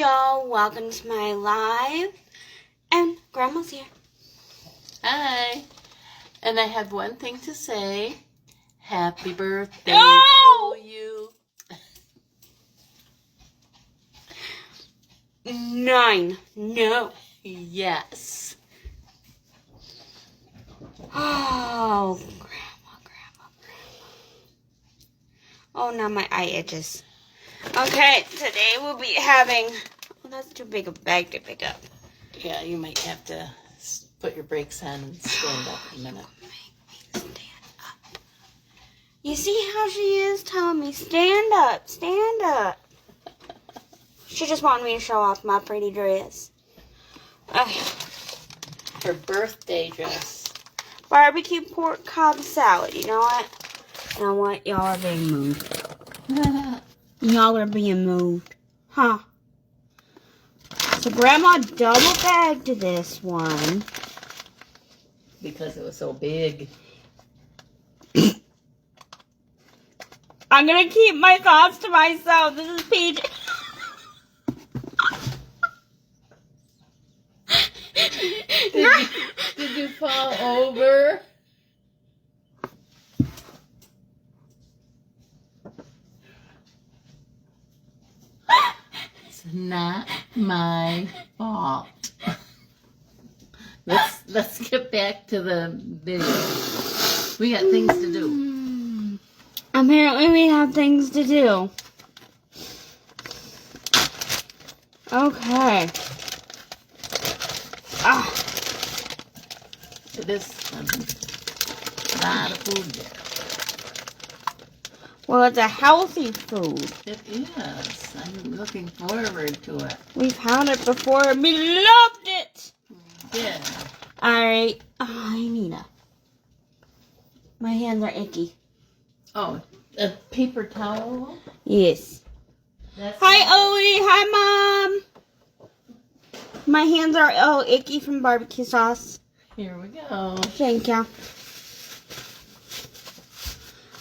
Y'all, welcome to my live, and Grandma's here. Hi, and I have one thing to say. Happy birthday No! to you. 9. No. Yes. Oh, Grandma. Oh, now my eye itches. Okay, today we'll be having... Oh, that's too big a bag to pick up. Yeah, you might have to put your brakes on and stand up a minute. Stand up. You see how she is telling me, stand up, stand up. She just wanted me to show off my pretty dress. Okay. Her birthday dress. BBQ Pork Cobb Salad. You know what? Y'all are being moved. Y'all are being moved. Huh? So Grandma double bagged this one. Because it was so big. I'm going to keep my thoughts to myself. This is PJ. Did you fall over? It's not my fault. Let's get back to the video. We got things to do. Apparently we have things to do. Okay. It is a lot of food there. Well, it's a healthy food. It is. I'm looking forward to it. We've had it before and we loved it. Yeah. Alright. Oh, I need my hands are icky. Oh, a paper towel? Yes. That's Hi, Owie. Hi, Mom. My hands are all icky from barbecue sauce. Here we go. Thank you.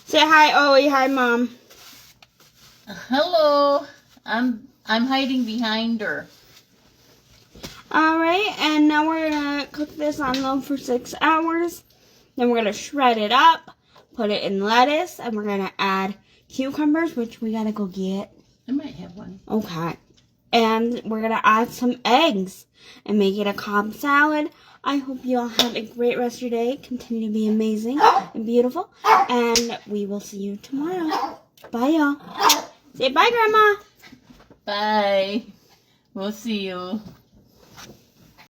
Say hi, Owie. Hi, Mom. Hello. I'm hiding behind her. Alright, and now we're going to cook this on low for 6 hours. Then we're going to shred it up, put it in lettuce, and we're going to add cucumbers, which we got to go get. I might have one. Okay. And we're going to add some eggs and make it a Cobb salad. I hope you all have a great rest of your day. Continue to be amazing and beautiful. And we will see you tomorrow. Bye, y'all. Say bye, Grandma. Bye. We'll see you.